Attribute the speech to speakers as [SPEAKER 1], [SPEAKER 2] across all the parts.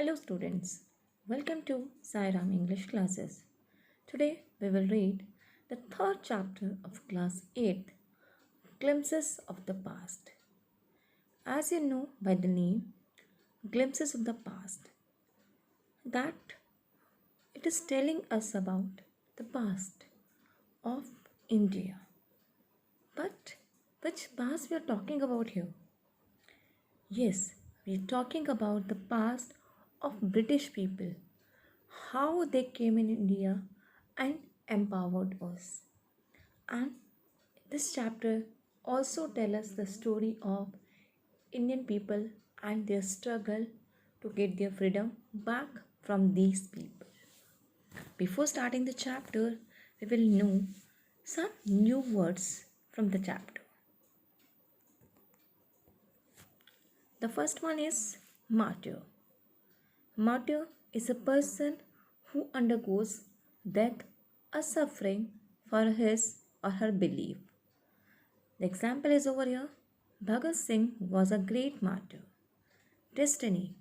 [SPEAKER 1] Hello students, welcome to Sairam English classes. Today we will read the third chapter of class 8, Glimpses of the Past. As you know by the name, Glimpses of the Past, that it is telling us about the past of India. But which past we are talking about here? Yes, we are talking about the past of British people, how they came in India and empowered us. And this chapter also tells us the story of Indian people and their struggle to get their freedom back from these people. Before starting the chapter, we will know some new words from the chapter. The first one is martyr. Martyr is a person who undergoes death or suffering for his or her belief. The example is over here. Bhagat Singh was a great martyr. Destiny,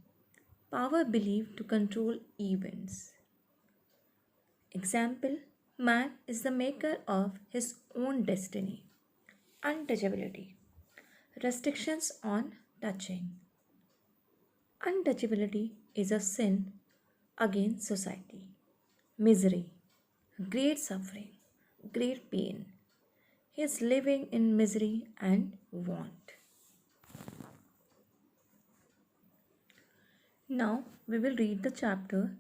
[SPEAKER 1] power believed to control events. Example, man is the maker of his own destiny. Untouchability, restrictions on touching. Untouchability is a sin against society. Misery, great suffering, great pain. He is living in misery and want. Now we will read the chapter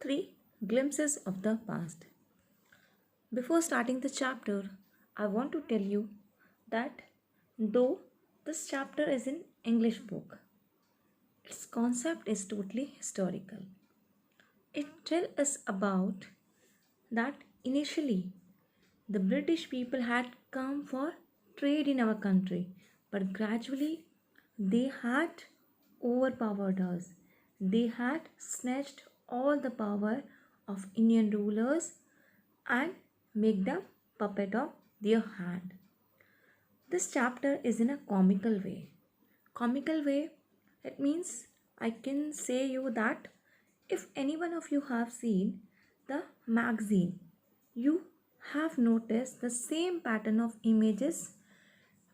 [SPEAKER 1] 3, Glimpses of the Past. Before starting the chapter, I want to tell you that though this chapter is in English book, its concept is totally historical. It tells us about that initially the British people had come for trade in our country, but gradually they had overpowered us. They had snatched all the power of Indian rulers and make them puppet of their hand. This chapter is in a comical way. Comical way, it means I can say you that if any one of you have seen the magazine, you have noticed the same pattern of images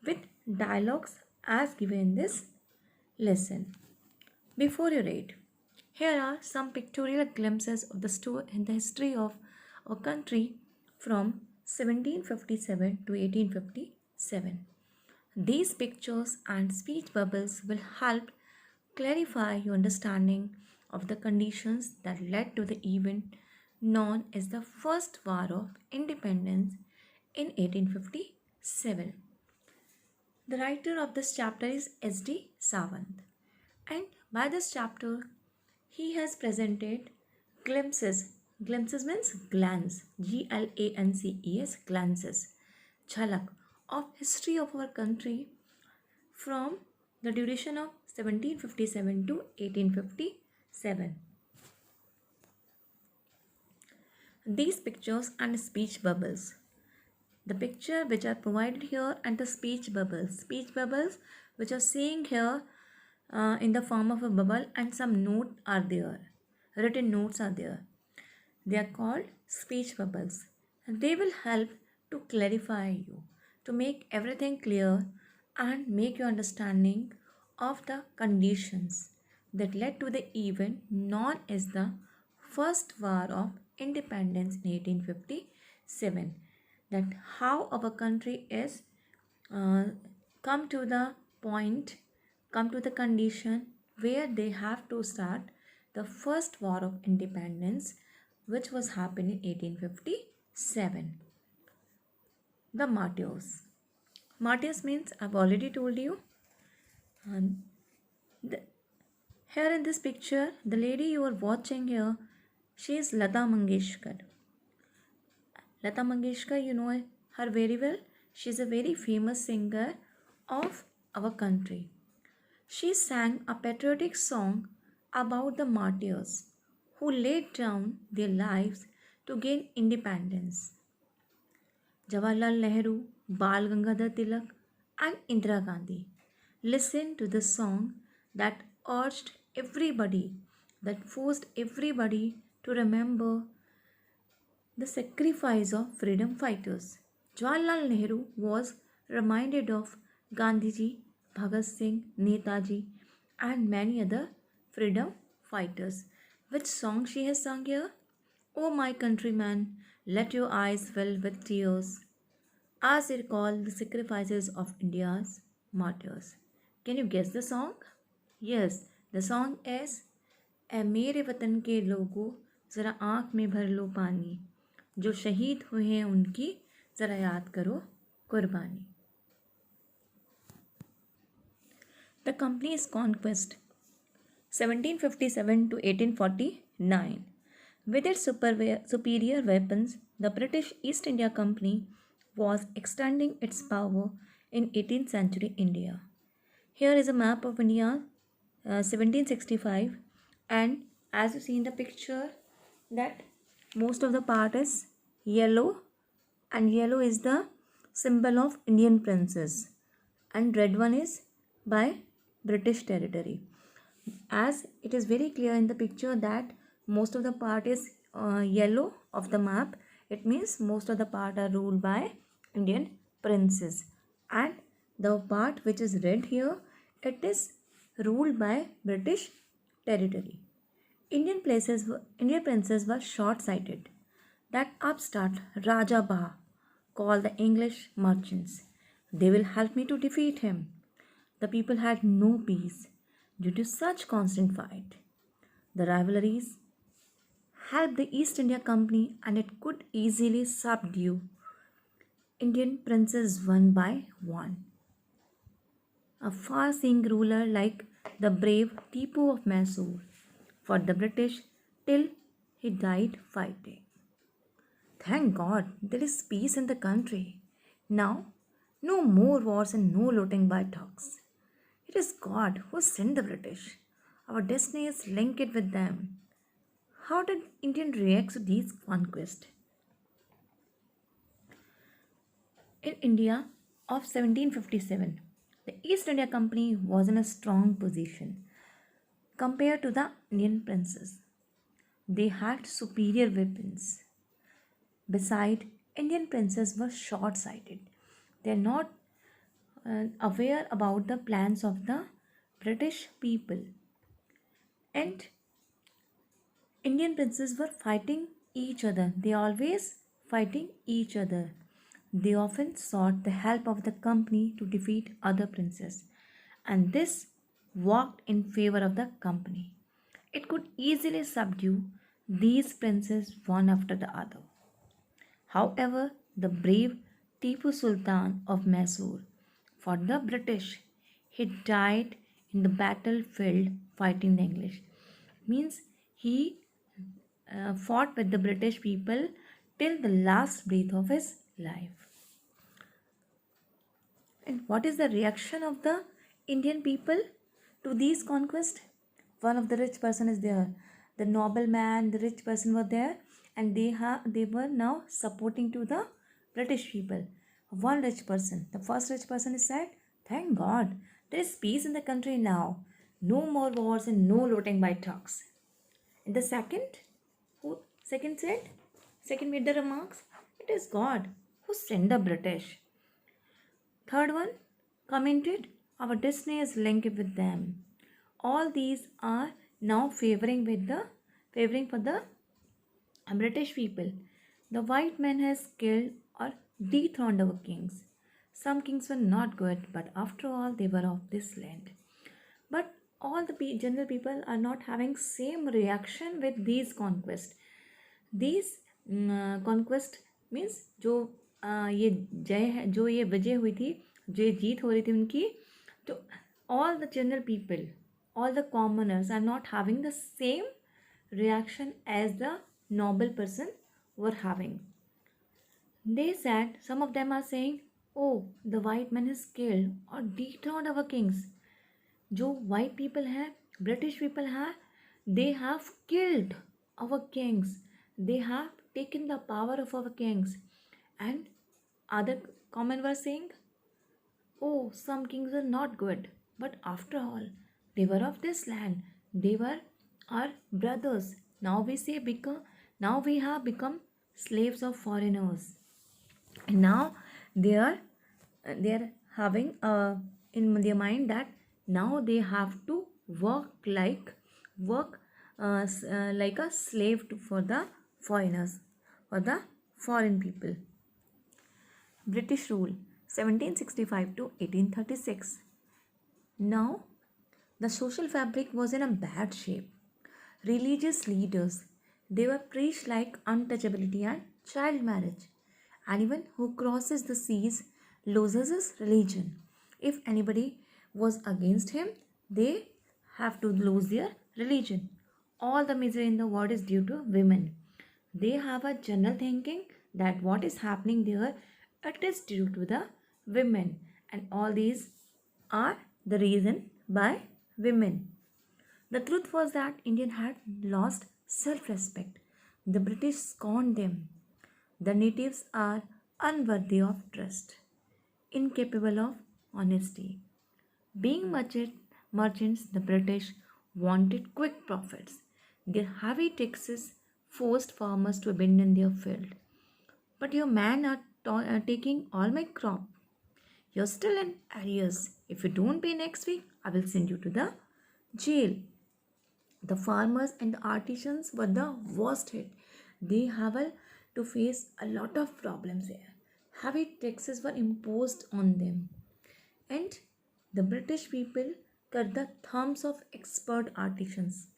[SPEAKER 1] with dialogues as given in this lesson. Before you read, here are some pictorial glimpses of the story in the history of our country from 1757 to 1857. These pictures and speech bubbles will help clarify your understanding of the conditions that led to the event known as the First War of Independence in 1857. The writer of this chapter is S.D. Sawant, and by this chapter he has presented glimpses. Glimpses means glance, Glances, glances, jhalak of history of our country from the duration of 1757 to 1857. These pictures and speech bubbles. The picture which are provided here and the speech bubbles which are seeing here in the form of a bubble, and some note are there, written notes are there. They are called speech bubbles, and they will help to clarify you, to make everything clear and make your understanding of the conditions that led to the event known as the First War of Independence in 1857. That how our country is come to the point, come to the condition where they have to start the First War of Independence, which was happening in 1857. The martyrs. Martyrs means I've already told you. The, here in this picture, the lady you are watching here, she is Lata Mangeshkar. Lata Mangeshkar, you know her very well. She is a very famous singer of our country. She sang a patriotic song about the martyrs who laid down their lives to gain independence. Jawaharlal Nehru, Bal Gangadhar Tilak, and Indira Gandhi listened to the song that urged everybody that forced everybody to remember the sacrifice of freedom fighters. Jawaharlal Nehru was reminded of Gandhiji, Bhagat Singh, Netaji, and many other freedom fighters. Which song she has sung here? Oh my countrymen, let your eyes fill with tears as they recall the sacrifices of India's martyrs. Can you guess the song? Yes, the song is ए मेरे वतन के लोगों ज़रा आँख में भर लो पानी जो शहीद हुए हैं उनकी ज़रा याद करो कुर्बानी. The company's conquest 1757 to 1849. With its superior weapons, the British East India Company was extending its power in 18th century India. Here is a map of India 1765, and as you see in the picture that most of the part is yellow, and yellow is the symbol of Indian princes and red one is by British territory. As it is very clear in the picture that most of the part is yellow of the map, it means most of the part are ruled by Indian princes, and the part which is red here, it is ruled by British territory. Indian princes were short-sighted. That upstart Raja Bah called the English merchants. They will help me to defeat him. The people had no peace due to such constant fight. The rivalries helped the East India Company and it could easily subdue Indian princes one by one. A far-seeing ruler like the brave Tipu of Mysore fought the British till he died fighting. Thank God there is peace in the country. Now, no more wars and no looting by thugs. It is God who sent the British. Our destiny is linked with them. How did India react to these conquests? In India of 1757, the East India Company was in a strong position compared to the Indian princes. They had superior weapons. Besides, Indian princes were short-sighted. They are not aware about the plans of the British people. And Indian princes were fighting each other. They always fighting each other. They often sought the help of the company to defeat other princes, and this worked in favor of the company. It could easily subdue these princes one after the other. However, the brave Tipu Sultan of Mysore fought the British. He died in the battlefield fighting the English. Means he fought with the British people till the last breath of his life. And what is the reaction of the Indian people to these conquests? One of the rich person is there. The nobleman, the rich person were there, and they were now supporting to the British people. One rich person, the first rich person is said, "Thank God, there is peace in the country now. No more wars and no looting by thugs." And the second made the remarks, "It is God who sent the British." Third one commented, "Our destiny is linked with them." All these are now favoring for the British people. The white man has killed or dethroned our kings. Some kings were not good, but after all, they were of this land. But all the general people are not having same reaction with these conquests. These conquest means जो ये जय है, जो ये विजय हुई थी, जो ये जीत हो रही थी उनकी, तो all the general people, all the commoners are not having the same reaction as the noble person were having. They said, some of them are saying, "Oh, the white man has killed or dethroned our kings." जो white people हैं, British people हैं, they have killed our kings. They have taken the power of our kings. And other common were saying, "Oh, some kings are not good, but after all, they were of this land. They were are brothers. Now we say become, now we have become slaves of foreigners. And now they are they are having in their mind that now they have to work work like a slave for the foreigners, for the foreign people. British rule 1765 to 1836. Now the social fabric was in a bad shape. Religious leaders, they were preached like untouchability and child marriage. Anyone who crosses the seas loses his religion. If anybody was against him, they have to lose their religion. All the misery in the world is due to women. They have a general thinking that what is happening there, it is due to the women, and all these are the reason by women. The truth was that India had lost self-respect. The British scorned them. The natives are unworthy of trust, incapable of honesty. Being merchants, the British wanted quick profits. Their heavy taxes forced farmers to abandon their field. But your men are taking all my crop. You're still in arrears. If you don't pay next week, I will send you to the jail. The farmers and the artisans were the worst hit. They have to face a lot of problems there. Heavy taxes were imposed on them. And the British people cut the thumbs of expert artisans.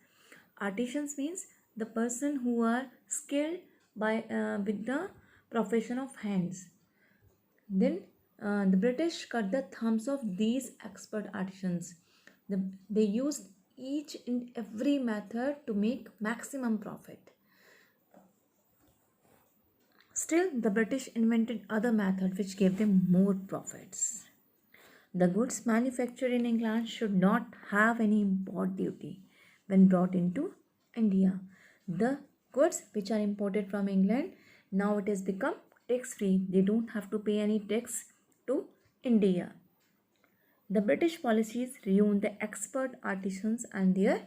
[SPEAKER 1] Artisans means the person who are skilled by with the profession of hands. Then the British cut the thumbs of these expert artisans. They used each and every method to make maximum profit. Still, the British invented other methods which gave them more profits. The goods manufactured in England should not have any import duty when brought into India. The goods which are imported from England, now it has become tax free. They don't have to pay any tax to India. The British policies ruined the expert artisans and their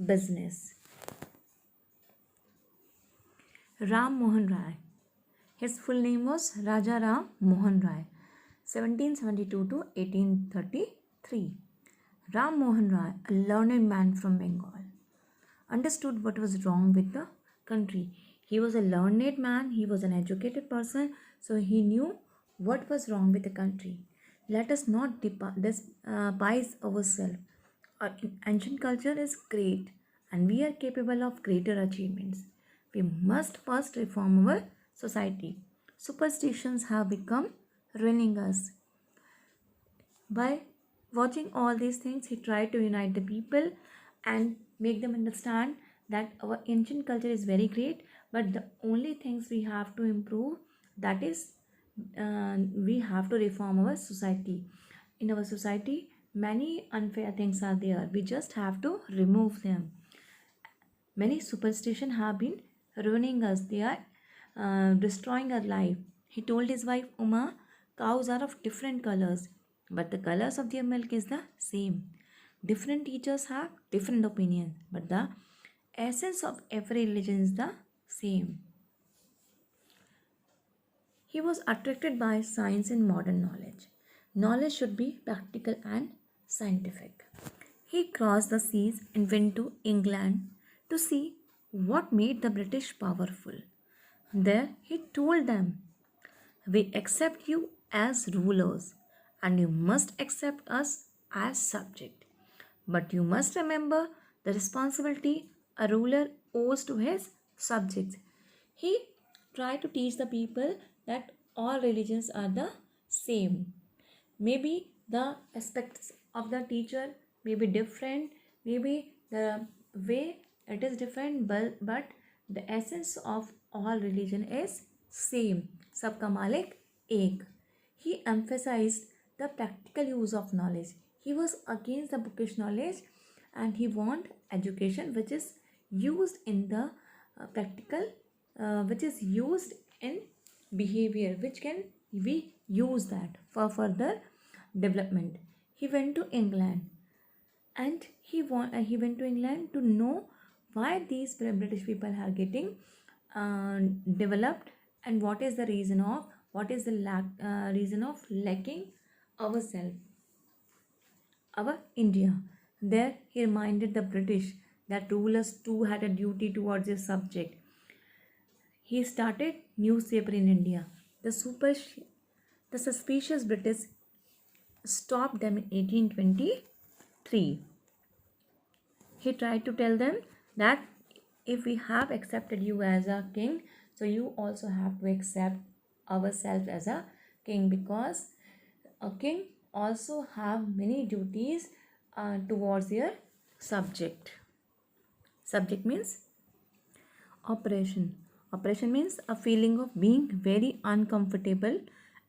[SPEAKER 1] business. Ram Mohan Rai. His full name was Raja Ram Mohan Rai, 1772 to 1833. Ram Mohan Rai, a learned man from Bengal, understood what was wrong with the country. He was a learned man, he was an educated person, so he knew what was wrong with the country. Let us not despise ourselves. Our ancient culture is great and we are capable of greater achievements. We must first reform our society. Superstitions have become ruining us. By watching all these things, he tried to unite the people and make them understand that our ancient culture is very great, but the only things we have to improve, that is we have to reform our society. In our society, many unfair things are there. We just have to remove them. Many superstitions have been ruining us. They are destroying our life. He told his wife Uma, cows are of different colors, but the colors of their milk is the same. Different teachers have different opinions, but the essence of every religion is the same. He was attracted by science and modern knowledge. Knowledge should be practical and scientific. He crossed the seas and went to England to see what made the British powerful. There he told them, we accept you as rulers and you must accept us as subject. But you must remember the responsibility a ruler owes to his subjects. He tried to teach the people that all religions are the same. Maybe the aspects of the teacher may be different, maybe the way it is different, but the essence of all religion is same. Sabka Malik Ek. He emphasized the practical use of knowledge. He was against the bookish knowledge and he want education which is used in the practical, which is used in behavior, which can we use that for further development. He went to England and he went to England to know why these British people are getting uh, developed, and what is the reason of, what is the reason of lacking ourselves, our India. There he reminded the British that rulers too had a duty towards their subject. He started newspaper in India. The super the suspicious British stopped them in 1823. He tried to tell them that if we have accepted you as a king, so you also have to accept ourselves as a king, because a king also have many duties towards their subject. Subject means oppression. Oppression means a feeling of being very uncomfortable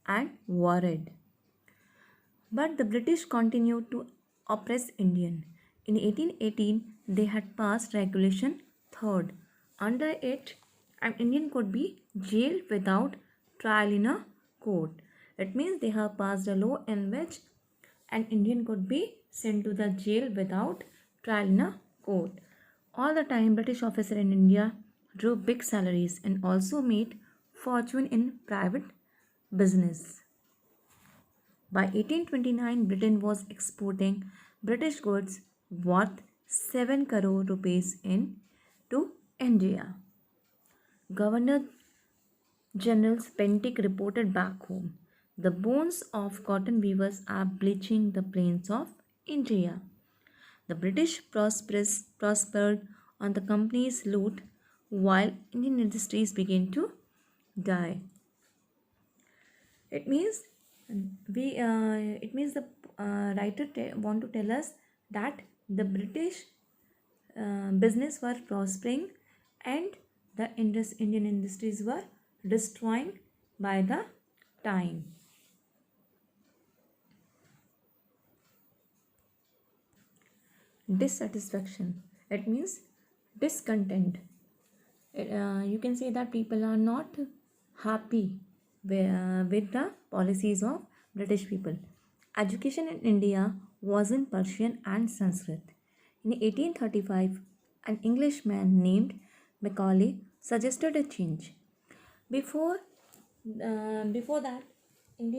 [SPEAKER 1] and worried. But the British continued to oppress Indian. In 1818, they had passed Regulation 3rd. Under it, an Indian could be jailed without trial in a court. That means they have passed a law in which an Indian could be sent to the jail without trial in a court. All the time, British officers in India drew big salaries and also made fortune in private business. By 1829, Britain was exporting British goods worth 7 crore rupees in to India. Governor General Pentic reported back home, the bones of cotton weavers are bleaching the plains of India. The British prospered on the company's loot while Indian industries began to die. It means it means the writer want to tell us that the British business were prospering and the Indian industries were destroying by the time. Dissatisfaction, it means discontent. You can say that people are not happy with the policies of British people. Education in India was in Persian and Sanskrit. In 1835, an Englishman named Macaulay suggested a change. Before, before that, in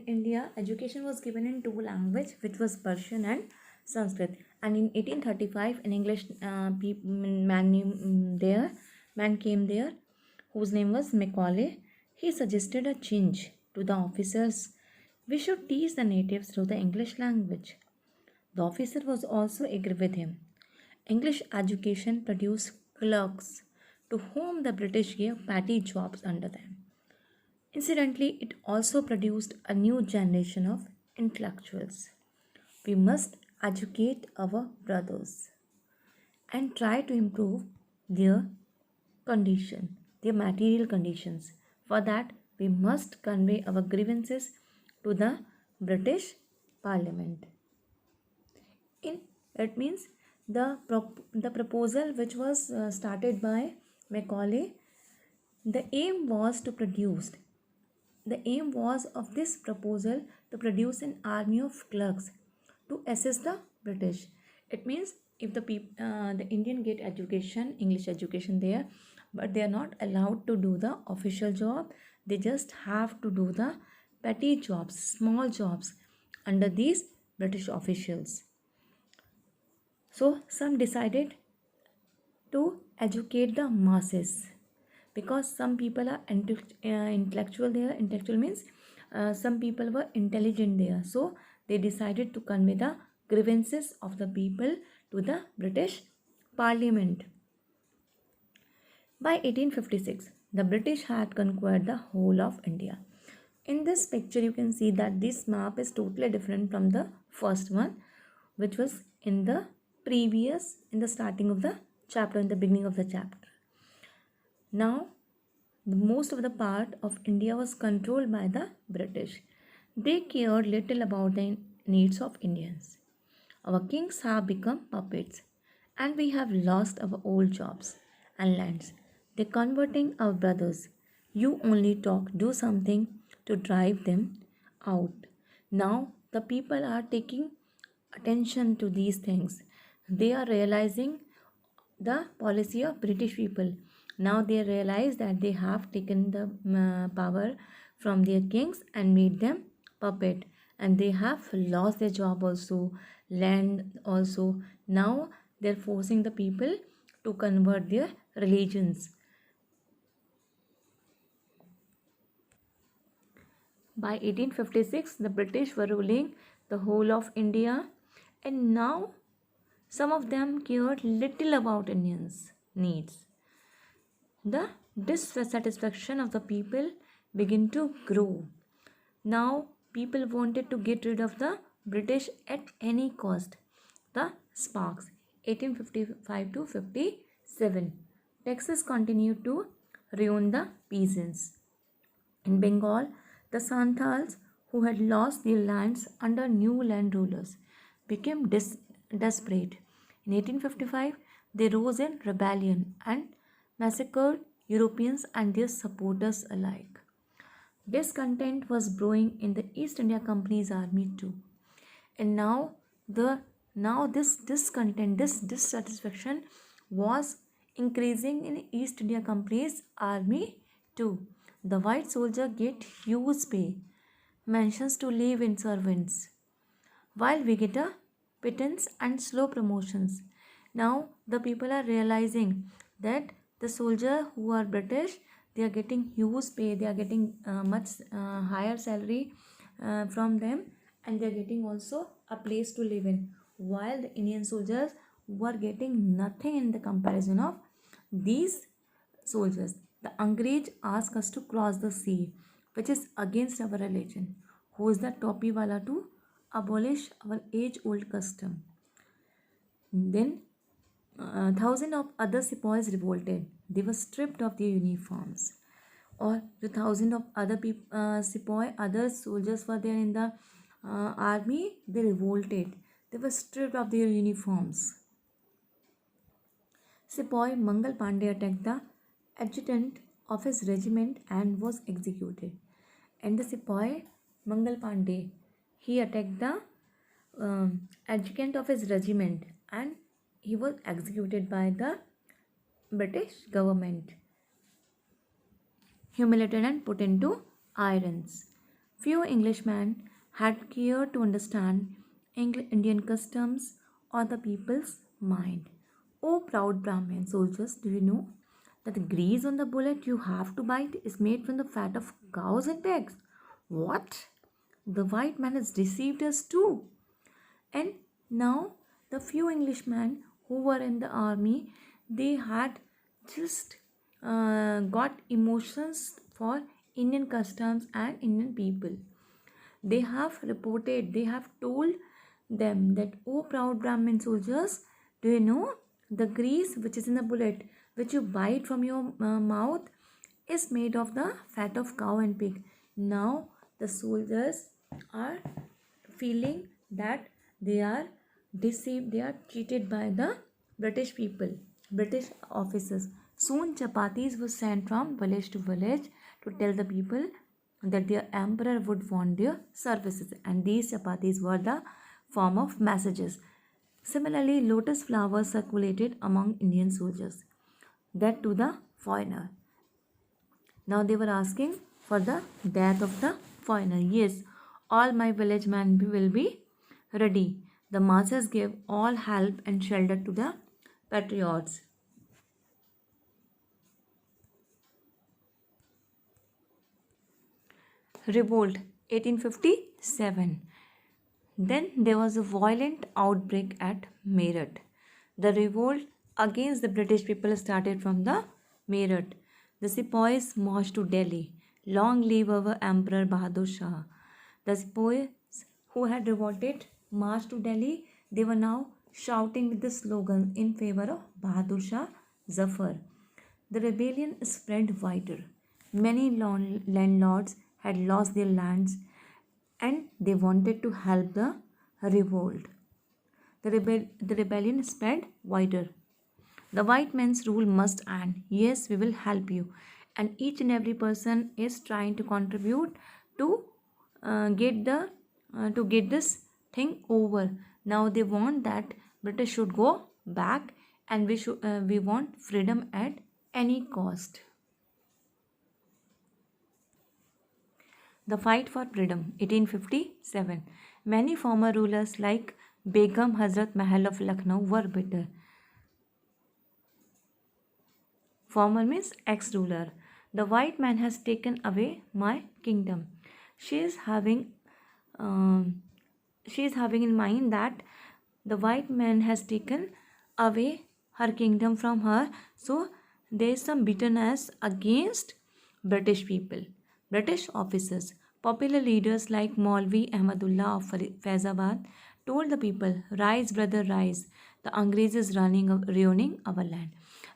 [SPEAKER 1] India, education was given in two languages, which was Persian and Sanskrit. And in 1835, an English man came there, whose name was Macaulay. He suggested a change to the officers. We should teach the natives through the English language. The officer was also agree with him. English education produced clerks to whom the British gave petty jobs under them. Incidentally, it also produced a new generation of intellectuals. We must educate our brothers and try to improve their condition, their material conditions. For that, we must convey our grievances to the British Parliament. In it means the proposal which was started by Macaulay, the aim was to produce the aim was of this proposal to produce an army of clerks to assist the British. It means if the Indian get education, English education there, but they are not allowed to do the official job. They just have to do the petty jobs, small jobs under these British officials. So some decided to educate the masses, because some people are intellectual there. Intellectual means some people were intelligent there, so they decided to convey the grievances of the people to the British Parliament. By 1856, the British had conquered the whole of India. In this picture, you can see that this map is totally different from the first one, which was in the starting of the chapter, in the beginning of the chapter. Now, most of the part of India was controlled by the British. They cared little about the needs of Indians. Our kings have become puppets, and we have lost our old jobs and lands. They're converting our brothers. You only talk, do something to drive them out. Now the people are taking attention to these things. They are realizing the policy of British people. Now they realize that they have taken the power from their kings and made them puppet, and they have lost their job also, land also. Now they're forcing the people to convert their religions. By 1856, the British were ruling the whole of India, and now some of them cared little about Indians' needs. The dissatisfaction of the people began to grow. Now people wanted to get rid of the British at any cost. The Sparks, 1855 to 57. Texas continued to ruin the peasants. In Bengal, the Santals, who had lost their lands under new land rulers, became desperate. In 1855, they rose in rebellion and massacred Europeans and their supporters alike. Discontent was brewing in the East India Company's army too. And now this discontent, this dissatisfaction was increasing in East India Company's army too. The white soldier get huge pay, mentions to live in servants, while we get a pittance and slow promotions. Now the people are realizing that the soldier who are British, they are getting huge pay, they are getting much higher salary from them, and they are getting also a place to live in, while the Indian soldiers were getting nothing in the comparison of these soldiers. The Angrez ask us to cross the sea, which is against our religion. Who is the topi wala to abolish our age-old custom? Then thousands of other sepoys revolted. They were stripped of their uniforms. Or the thousands of other sepoy, other soldiers were there in the army. They revolted. They were stripped of their uniforms. Sepoy Mangal Pandey attacked the adjutant of his regiment and was executed. And the Sepoy Mangal Pandey, he attacked the adjutant of his regiment and he was executed by the British government, humiliated and put into irons. Few Englishmen had cared to understand Indian customs or the people's mind. Oh, proud Brahmin soldiers, do you know that the grease on the bullet you have to bite is made from the fat of cows and pigs? What? The white man has deceived us too. And now the few Englishmen who were in the army, they had just got emotions for Indian customs and Indian people. They have reported, they have told them that, oh proud Brahmin soldiers, do you know the grease which is in the bullet, which you bite from your mouth, is made of the fat of cow and pig. Now the soldiers are feeling that they are deceived, they are cheated by the British people, British officers. Soon chapatis were sent from village to village to tell the people that their emperor would want their services, and these chapatis were the form of messages. Similarly, lotus flowers circulated among Indian soldiers, that to the foreigner. Now they were asking for the death of the foreigner. Yes, all my village men will be ready. The masses gave all help and shelter to the patriots. Revolt 1857. Then there was a violent outbreak at Meerut. The revolt against the British people started from the Meerut. The sepoys marched to Delhi. Long live our Emperor Bahadur Shah. The sepoys who had revolted marched to Delhi. They were now shouting with the slogan in favor of Bahadur Shah Zafar. The rebellion spread wider. Many landlords had lost their lands and they wanted to help the revolt. The rebellion spread wider. The white man's rule must end. Yes, we will help you. And each and every person is trying to contribute to get this thing over. Now they want that British should go back and we want freedom at any cost. The fight for freedom, 1857. Many former rulers like Begum Hazrat Mahal of Lucknow were bitter. Former means ex-ruler. The white man has taken away my kingdom. She is having, um, she is having in mind that the white man has taken away her kingdom from her. So there is some bitterness against British people, British officers. Popular leaders like Maulvi Ahmadullah of Faizabad told the people, "Rise, brother, rise. The Angrez is ruining our land."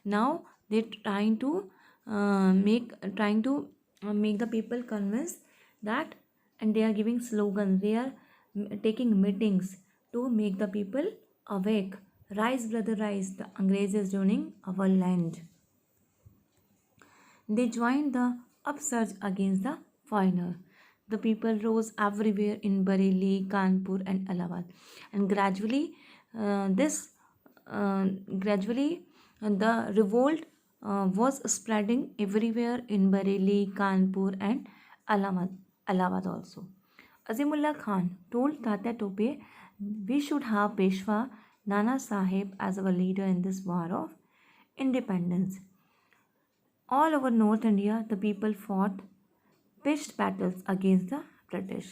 [SPEAKER 1] Now they're trying to make the people convinced that, and they are giving slogans. They are taking meetings to make the people awake. Rise, brother, rise. The Angrez is ruining our land. They joined the upsurge against the foreigner. The people rose everywhere in Bareilly, Kanpur, and Allahabad, and this gradually the revolt was spreading everywhere in Bareilly, Kanpur, and Allahabad also. Azimullah Khan told Tatya Tope, "We should have Peshwa Nana Sahib as our leader in this war of independence." All over North India, the people fought pitched battles against the British.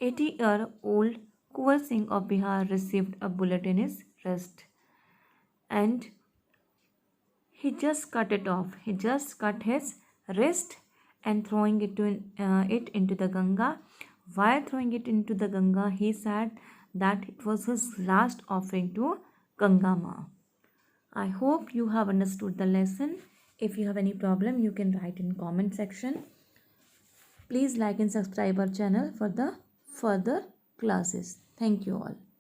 [SPEAKER 1] 80-year-old Kuwar Singh of Bihar received a bullet in his wrist, and he just cut it off. He just cut his wrist and throwing it into the Ganga. While throwing it into the Ganga, he said that it was his last offering to Ganga Ma. I hope you have understood the lesson. If you have any problem, you can write in comment section. Please like and subscribe our channel for the further classes. Thank you all.